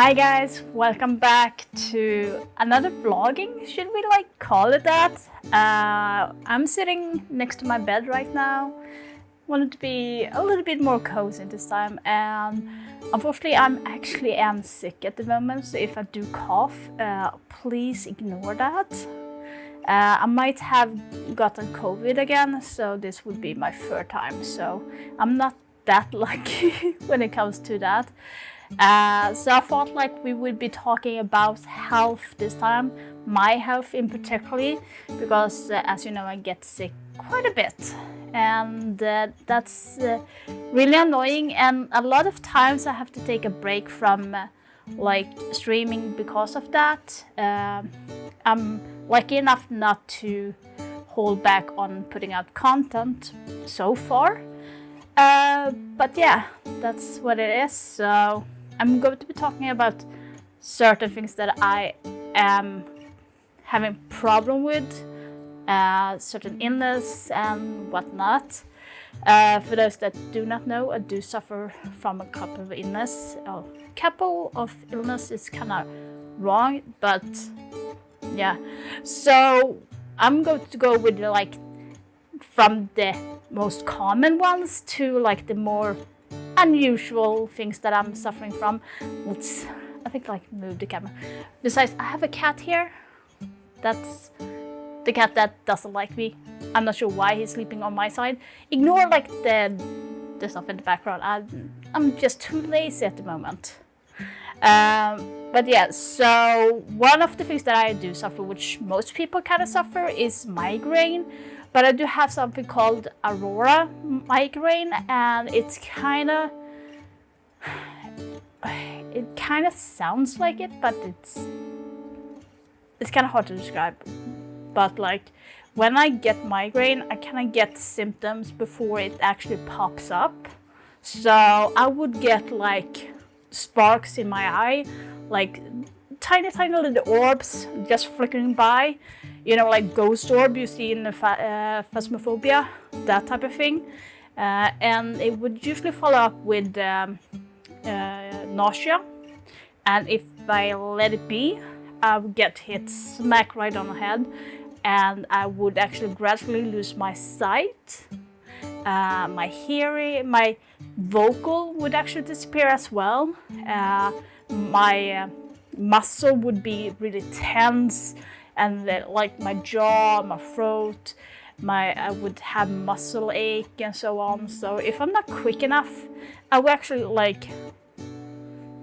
Hi guys, welcome back to another vlogging, should we call it that? I'm sitting next to my bed right now. Wanted to be a little bit more cozy this time, and unfortunately I am sick at the moment, so if I do cough, please ignore that. I might have gotten COVID again, so this would be my third time, so I'm not that lucky when it comes to that. So I thought we would be talking about health this time, my health in particularly, because as you know I get sick quite a bit, and that's really annoying, and a lot of times I have to take a break from streaming because of that. I'm lucky enough not to hold back on putting out content so far, but yeah, that's what it is. So I'm going to be talking about certain things that I am having problem with, certain illness and whatnot. For those that do not know, I do suffer from a couple of illness. A couple of illness is kind of wrong, but yeah. So I'm going to go with from the most common ones to the more unusual things that I'm suffering from. Let's, I think, move the camera. Besides, I have a cat here. That's the cat that doesn't like me. I'm not sure why he's sleeping on my side. Ignore the stuff in the background. I'm just too lazy at the moment. But yeah, so one of the things that I do suffer, which most people kind of suffer, is migraine. But I do have something called aurora migraine, and it kind of sounds like it, but it's kind of hard to describe. But when I get migraine, I kind of get symptoms before it actually pops up. So I would get sparks in my eye, tiny little orbs just flickering by, ghost orb you see in the Phasmophobia, that type of thing. And it would usually follow up with nausea, and if I let it be, I would get hit smack right on the head, and I would actually gradually lose my sight, my hearing, my vocal would actually disappear as well. My muscle would be really tense, and my jaw, my throat, I would have muscle ache and so on. So if I'm not quick enough, I would actually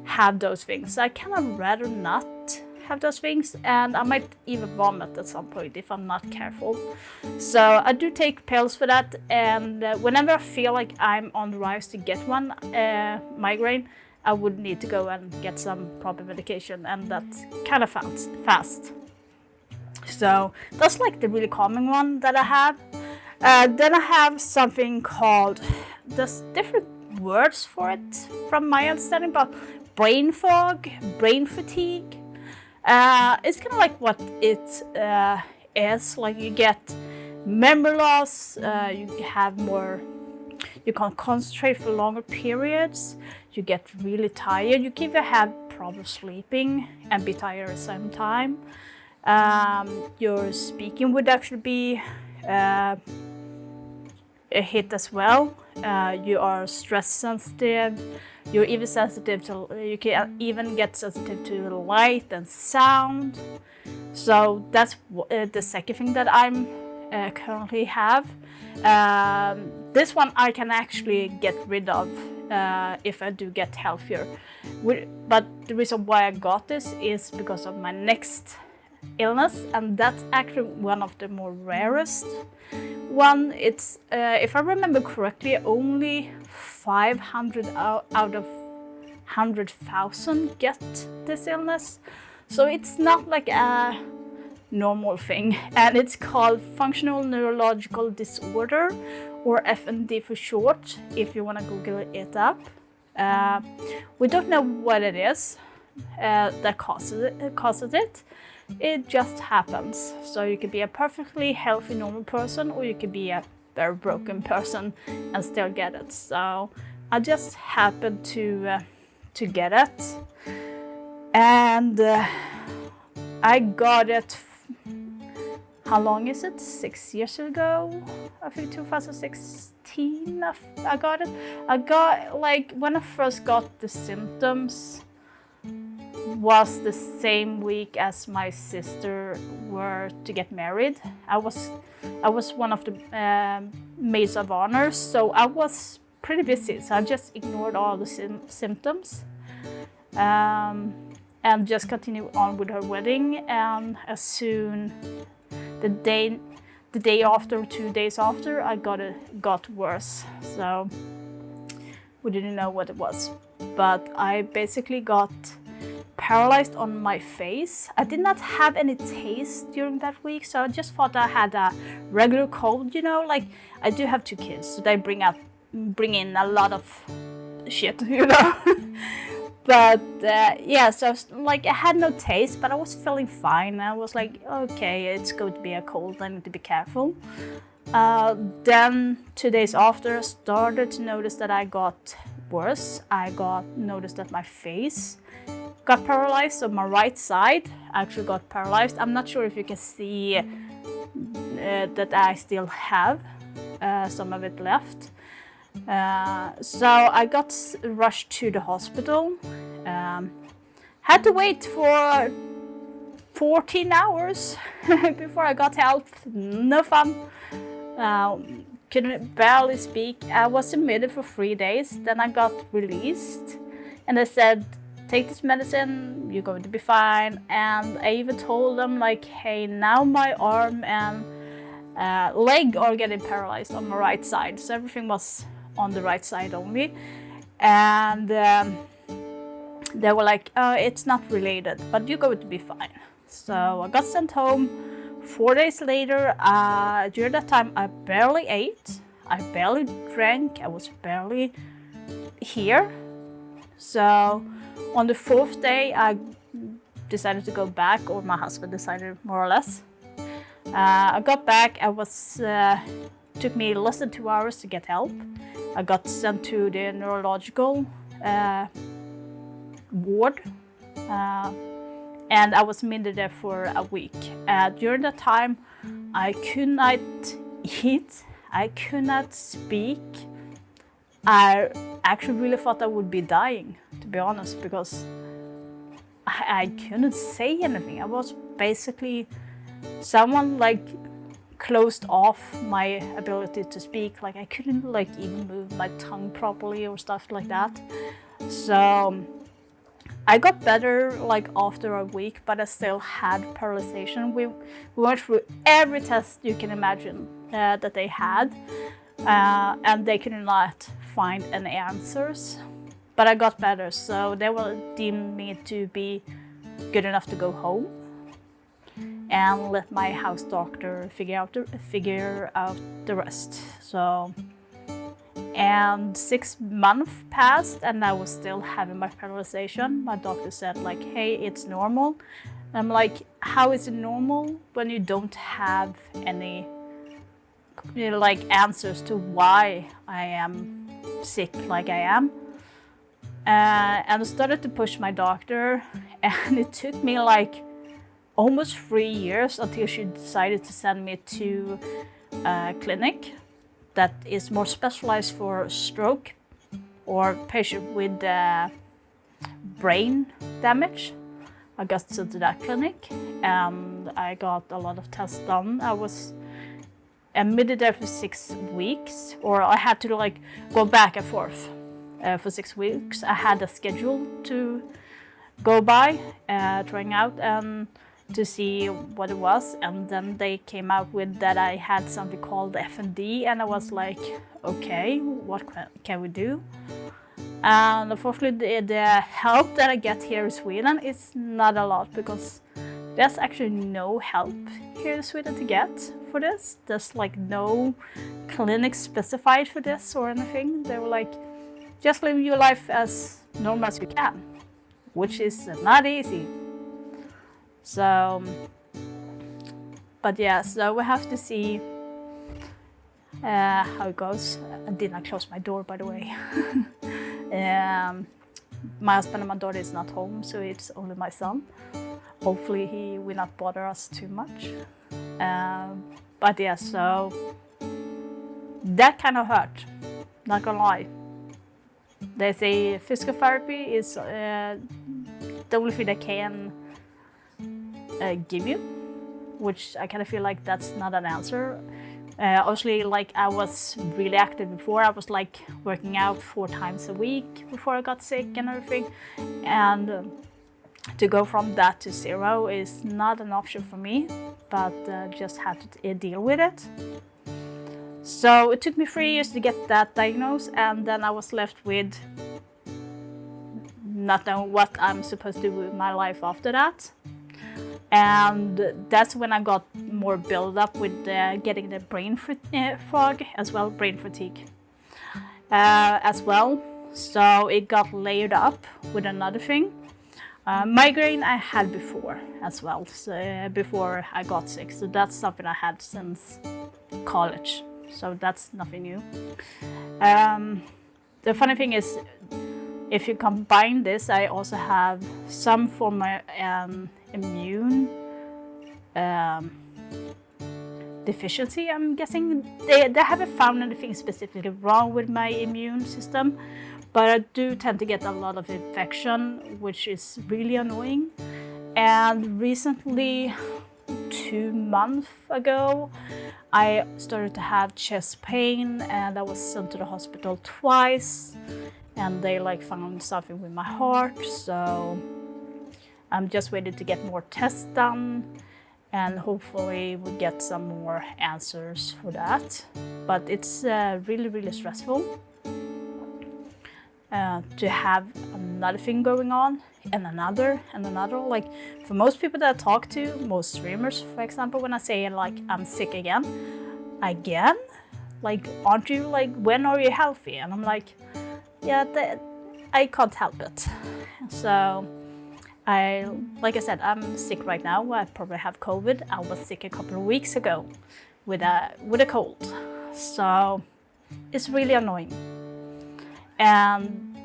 have those things. I kind of rather not have those things, and I might even vomit at some point if I'm not careful. So I do take pills for that, and whenever I feel like I'm on the rise to get one migraine, I would need to go and get some proper medication, and that's kind of fast. So that's the really common one that I have. Then I have something called, there's different words for it from my understanding, but brain fog, brain fatigue. It's kind of what it is. You get memory loss, you can't concentrate for longer periods, you get really tired, you can even have problems sleeping and be tired at the same time. Your speaking would actually be a hit as well. You are stress sensitive. You're even sensitive to, you can even get sensitive to light and sound. So that's the second thing that I'm currently have. This one I can actually get rid of if I do get healthier. But the reason why I got this is because of my next illness, and that's actually one of the more rarest one. It's if I remember correctly, only 500 out of 100,000 get this illness, so it's not a normal thing, and it's called functional neurological disorder, or FND for short, if you want to Google it up. We don't know what it is that causes it. It just happens. So you could be a perfectly healthy normal person, or you could be a very broken person and still get it. So I just happened to get it. And I got it, how long is it? 6 years ago? I think 2016 I got it. I got, like, when I first got the symptoms was the same week as my sister were to get married. I was one of the maids of honor, so I was pretty busy, so I just ignored all the symptoms and just continued on with her wedding. And as soon the day after, 2 days after, I got worse. So we didn't know what it was, but I basically got paralyzed on my face. I did not have any taste during that week, so I just thought I had a regular cold, you know, like I do have 2 kids, so they bring in a lot of shit, you know. But yeah, so like I had no taste, but I was feeling fine. I was like, okay, it's going to be a cold, I need to be careful. Then 2 days after, I started to notice that I got worse. I noticed that my face got paralyzed, so my right side actually got paralyzed. I'm not sure if you can see that I still have some of it left. So I got rushed to the hospital. Had to wait for 14 hours before I got help. No fun. Couldn't barely speak. I was admitted for 3 days. Then I got released, and they said, take this medicine, you're going to be fine. And I even told them, like, hey, now my arm and leg are getting paralyzed on my right side. So everything was on the right side only. And they were like, it's not related, but you're going to be fine. So I got sent home. 4 days later, during that time, I barely ate, I barely drank, I was barely here. So on the 4th day, I decided to go back, or my husband decided, more or less. I got back. Took me less than 2 hours to get help. I got sent to the neurological ward, and I was admitted there for a week. During that time, I could not eat, I could not speak. I actually really thought I would be dying, to be honest, because I couldn't say anything. I was basically, someone like closed off my ability to speak. Like I couldn't like even move my tongue properly or stuff like that. So I got better like after a week, but I still had paralyzation. We went through every test you can imagine that they had, and they could not find any answers. But I got better, so they will deem me to be good enough to go home and let my house doctor figure out the rest. So, and 6 months passed, and I was still having my paralyzation. My doctor said like, "Hey, it's normal." I'm like, "How is it normal when you don't have any, like answers to why I am sick like I am?" And I started to push my doctor, and it took me like almost 3 years until she decided to send me to a clinic that is more specialized for stroke or patient with brain damage. I got to that clinic and I got a lot of tests done. I was admitted there for 6 weeks, or I had to like go back and forth for 6 weeks. I had a schedule to go by, trying out and to see what it was, and then they came out with that I had something called FND, and I was like, okay, what can we do? And unfortunately the help that I get here in Sweden is not a lot, because there's actually no help here in Sweden to get for this. There's like no clinic specified for this or anything. They were like, just live your life as normal as you can, which is not easy. So, but yeah, so we have to see how it goes. I did not close my door, by the way. my husband and my daughter is not home, so it's only my son. Hopefully he will not bother us too much. But yeah, so that kind of hurt, not gonna lie. They say physical therapy is the only thing they can give you, which I kind of feel like that's not an answer. Obviously, like I was really active before. I was like working out 4 times a week before I got sick and everything. And to go from that to 0 is not an option for me, but just had to deal with it. So it took me 3 years to get that diagnosed, and then I was left with not knowing what I'm supposed to do with my life after that. And that's when I got more build up with getting the brain fog as well, brain fatigue as well. So it got layered up with another thing. Migraine I had before as well, so, before I got sick. So that's something I had since college. So that's nothing new. The funny thing is, if you combine this, I also have some form of immune deficiency, I'm guessing. They haven't found anything specifically wrong with my immune system, but I do tend to get a lot of infection, which is really annoying. And recently, 2 months ago, I started to have chest pain, and I was sent to the hospital twice, and they like found something with my heart. So I'm just waiting to get more tests done, and hopefully we'll get some more answers for that. But it's really, really stressful to have another thing going on and another. Like for most people that I talk to, most streamers, for example, when I say like I'm sick again, like aren't you, like when are you healthy? And I'm like, yeah, I can't help it. So like I said, I'm sick right now. I probably have COVID. I was sick a couple of weeks ago with a cold. So it's really annoying. And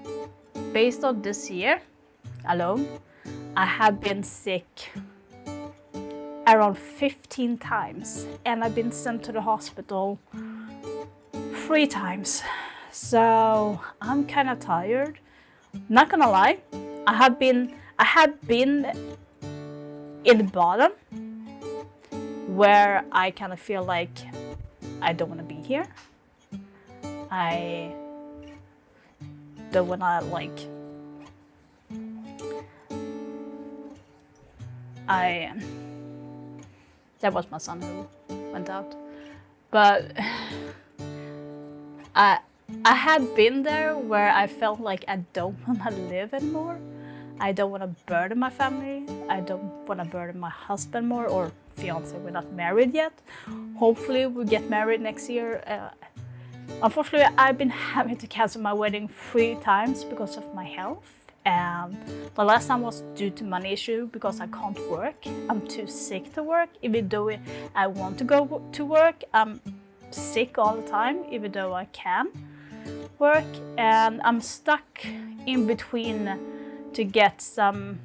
based on this year alone, I have been sick around 15 times, and I've been sent to the hospital 3 times. So I'm kind of tired. Not gonna lie, I have been in the bottom where I kind of feel like I don't want to be here. I don't want to that was my son who went out. But I had been there where I felt like I don't want to live anymore. I don't want to burden my family. I don't want to burden my husband more, or fiance. We're not married yet. Hopefully we'll get married next year. Unfortunately, I've been having to cancel my wedding 3 times because of my health. And the last time was due to money issue because I can't work. I'm too sick to work. Even though I want to go to work, I'm sick all the time, even though I can work. And I'm stuck in between to get some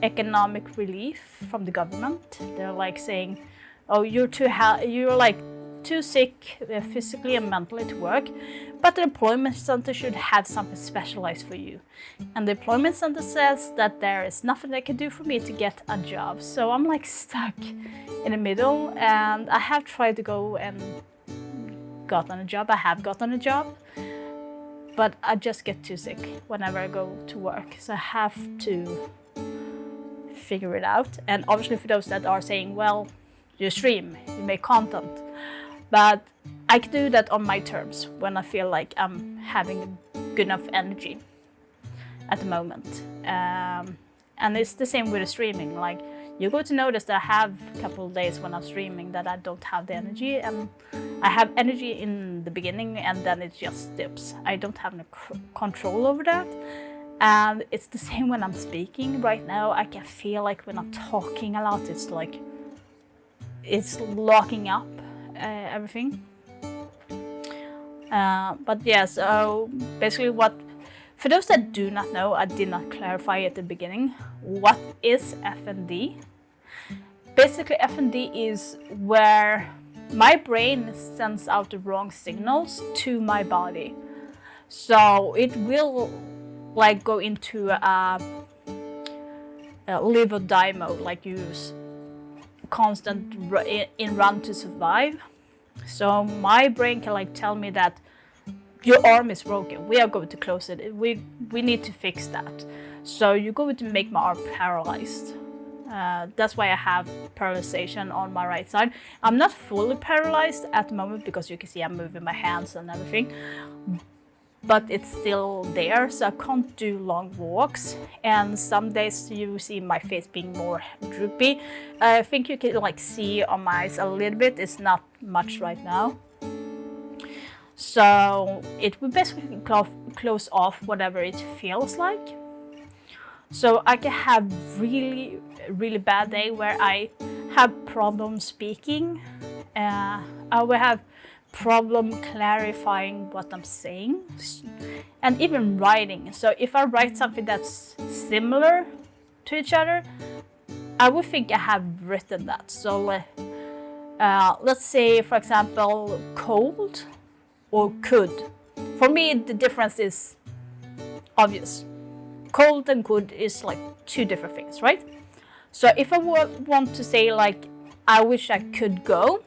economic relief from the government. They're like saying, oh, you're like too sick physically and mentally to work, but the employment center should have something specialized for you. And the employment center says that there is nothing they can do for me to get a job. So I'm like stuck in the middle, and I have tried to go and gotten a job. I have gotten a job, but I just get too sick whenever I go to work. So I have to figure it out. And obviously for those that are saying, well, you stream, you make content. But I can do that on my terms when I feel like I'm having good enough energy at the moment. And it's the same with the streaming. Like, you're going to notice that I have a couple of days when I'm streaming that I don't have the energy. And I have energy in the beginning, and then it just dips. I don't have any control over that. And it's the same when I'm speaking right now. I can feel like when I'm talking a lot, it's like it's locking up everything. But yeah, so basically what For those that do not know, I did not clarify at the beginning, what is FND? Basically, FND is where my brain sends out the wrong signals to my body. So it will like go into a live or die mode, like use constant in run to survive. So my brain can like tell me that your arm is broken, we are going to close it, we need to fix that. So you're going to make my arm paralyzed. That's why I have paralyzation on my right side. I'm not fully paralyzed at the moment because you can see I'm moving my hands and everything, but it's still there, so I can't do long walks. And some days you see my face being more droopy. I think you can like see on my eyes a little bit. It's not much right now. So it will basically close off whatever it feels like. So I can have really bad day where I have problem speaking. I will have problem clarifying what I'm saying, and even writing. So if I write something that's similar to each other, I would think I have written that. So let's say, for example, cold or could. For me, the difference is obvious. Cold and could is like two different things, right? So if I want to say like, I wish I could go,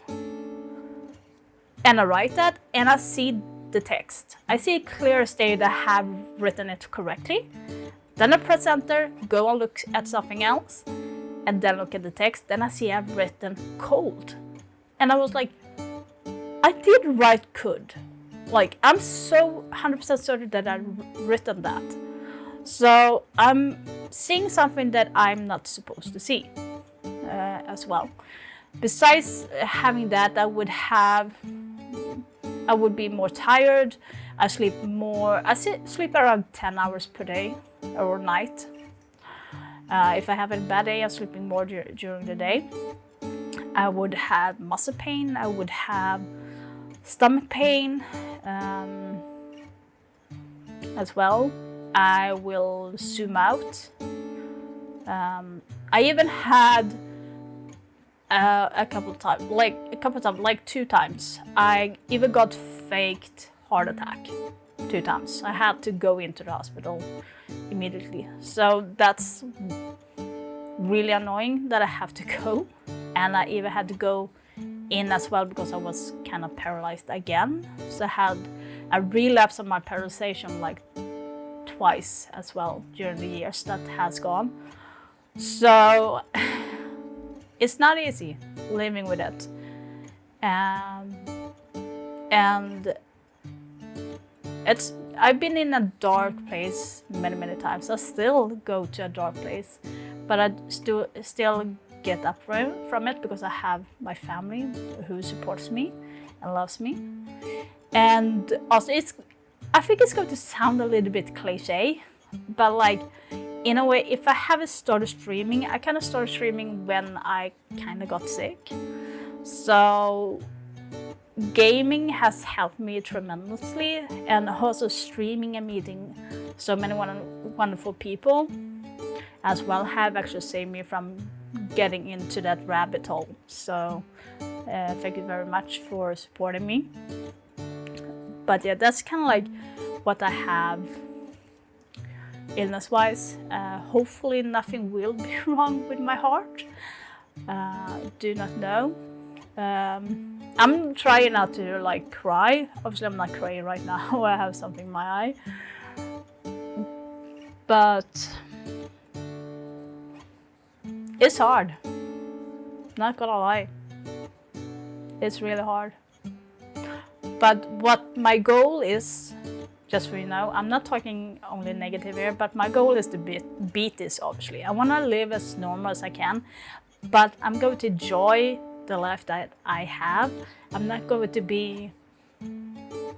and I write that, and I see the text, I see a clear state that I have written it correctly. Then I press enter, go and look at something else, and then look at the text. Then I see I've written cold, and I was like, I did write could. Like, I'm so 100% certain that I've written that. So I'm seeing something that I'm not supposed to see as well. Besides having that, I would be more tired. I sleep more. I sleep around 10 hours per day or night. If I have a bad day, I'm sleeping more during the day. I would have muscle pain. I would have stomach pain as well. I will zoom out. I even had a couple of times, like 2 times. I even got faked heart attack 2 times. I had to go into the hospital immediately. So that's really annoying that I have to go. And I even had to go in as well because I was kind of paralyzed again. So I had a relapse of my paralyzation like twice as well during the years that has gone. So it's not easy living with it. And I've been in a dark place many times. I still go to a dark place, but I still get up from it because I have my family who supports me and loves me. And also I think it's going to sound a little bit cliche, but like, in a way, if I haven't started streaming, I kind of started streaming when I kind of got sick. So gaming has helped me tremendously, and also streaming and meeting so many wonderful people as well have actually saved me from getting into that rabbit hole. So thank you very much for supporting me. But yeah, that's kind of like what I have illness-wise. Hopefully nothing will be wrong with my heart. Do not know. I'm trying not to like cry. Obviously I'm not crying right now. I have something in my eye. But it's hard. Not gonna lie. It's really hard. But what my goal is, just so you know, I'm not talking only negative here, but my goal is to beat this, obviously. I want to live as normal as I can, but I'm going to enjoy the life that I have. I'm not going to be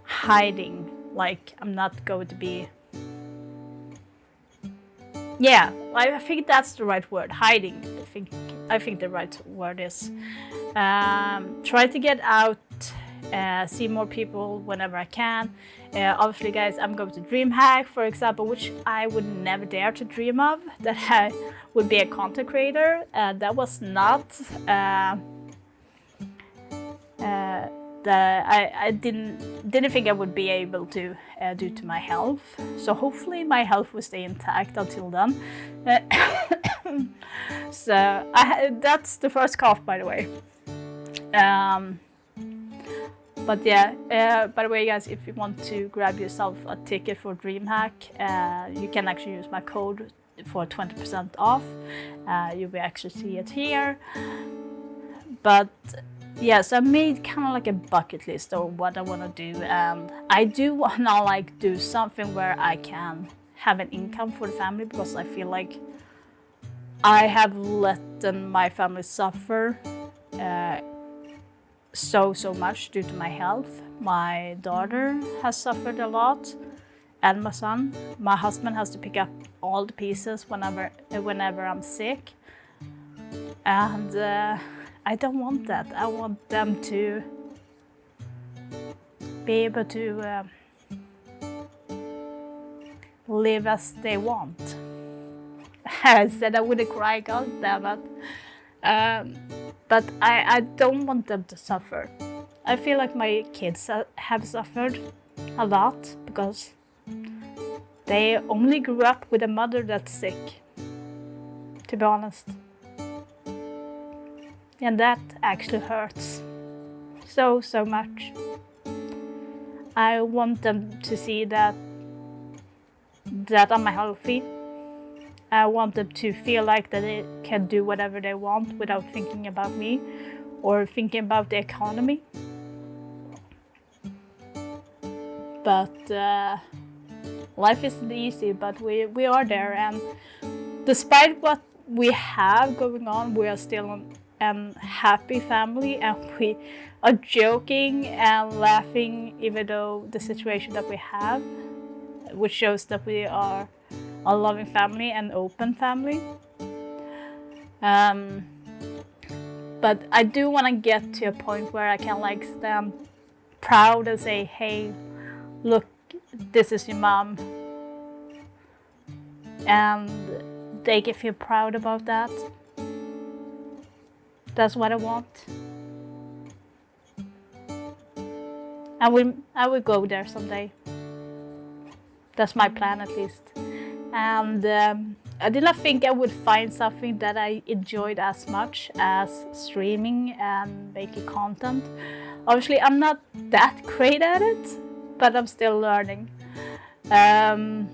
hiding, like I'm not going to be... Yeah, I think that's the right word, hiding. I think the right word is try to get out see more people whenever I can. Obviously, guys, I'm going to DreamHack, for example, which I would never dare to dream of, that I would be a content creator. That was not that I didn't think I would be able to due to my health. So hopefully my health will stay intact until then. So that's the first cough, by the way. But yeah, by the way, guys, if you want to grab yourself a ticket for DreamHack, you can actually use my code for 20% off. You will actually see it here. But yes, I made kind of like a bucket list of what I want to do, and I do want to like do something where I can have an income for the family, because I feel like I have let my family suffer so much due to my health. My daughter has suffered a lot, and my son. My husband has to pick up all the pieces whenever I'm sick, and I don't want that. I want them to be able to live as they want. I said I wouldn't cry, God damn it. But I don't want them to suffer. I feel like my kids have suffered a lot because they only grew up with a mother that's sick, to be honest. And that actually hurts so much. I want them to see that I'm healthy. I want them to feel like that they can do whatever they want without thinking about me or thinking about the economy. But life isn't easy, but we are there, and despite what we have going on, we are still a happy family, and we are joking and laughing even though the situation that we have, which shows that we are a loving family and open family. But I do want to get to a point where I can like stand proud and say, hey, look, this is your mom, and they can feel proud about that. That's what I want. I will go there someday. That's my plan, at least. And I did not think I would find something that I enjoyed as much as streaming and making content. Obviously, I'm not that great at it, but I'm still learning. But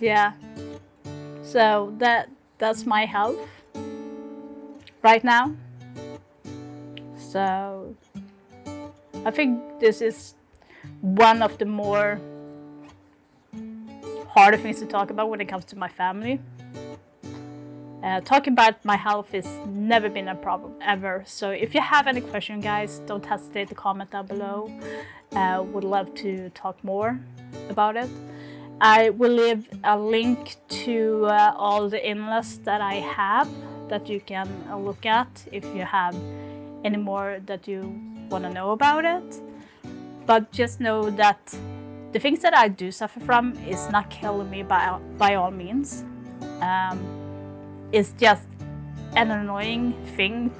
yeah, so that's my health right now. So I think this is one of the more harder things to talk about when it comes to my family. Talking about my health has never been a problem, ever. So if you have any question, guys, don't hesitate to comment down below. Would love to talk more about it. I will leave a link to all the in-laws that I have that you can look at if you have any more that you want to know about it. But just know that the things that I do suffer from is not killing me by all means. It's just an annoying thing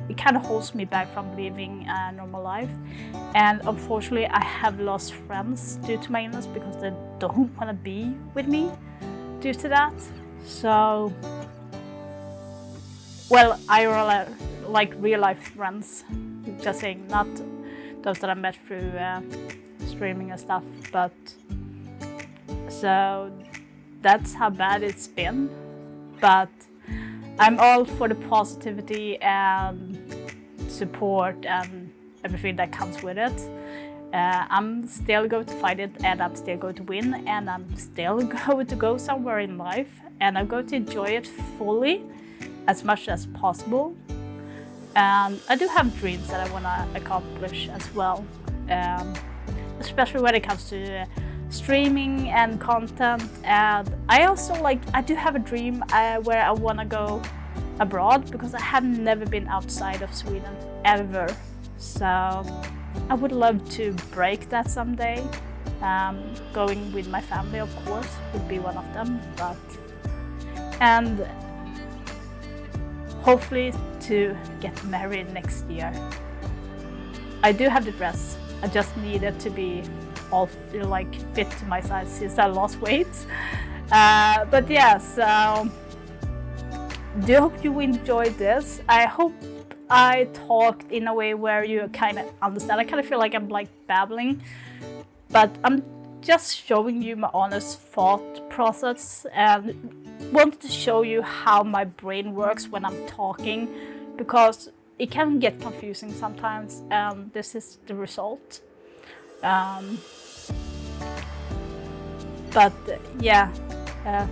it kind of holds me back from living a normal life. And unfortunately, I have lost friends due to my illness because they don't want to be with me due to that. So, well, I like real life friends, just saying, not those that I met through streaming and stuff. But so that's how bad it's been. But I'm all for the positivity and support and everything that comes with it. I'm still going to fight it, and I'm still going to win, and I'm still going to go somewhere in life, and I'm going to enjoy it fully as much as possible. And I do have dreams that I want to accomplish as well, especially when it comes to streaming and content. And I also I do have a dream where I want to go abroad, because I have never been outside of Sweden ever. So I would love to break that someday. Going with my family, of course, would be one of them, and hopefully to get married next year. I do have the dress, I just need it to be all like fit to my size since I lost weight. But yeah, so do hope you enjoyed this. I hope I talked in a way where you kind of understand. I kind of feel like I'm like babbling, but I'm just showing you my honest thought process and wanted to show you how my brain works when I'm talking, because it can get confusing sometimes, and this is the result. But yeah,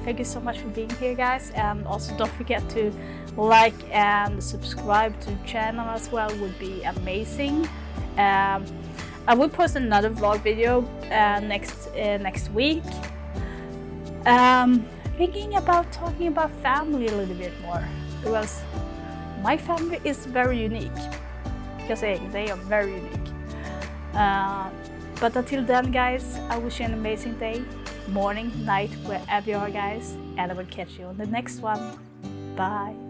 thank you so much for being here, guys, and also don't forget to like and subscribe to the channel as well, would be amazing. I will post another vlog video next week. Thinking about talking about family a little bit more, because my family is very unique. Just saying, they are very unique. But until then, guys, I wish you an amazing day, morning, night, wherever you are, guys, and I will catch you on the next one. Bye.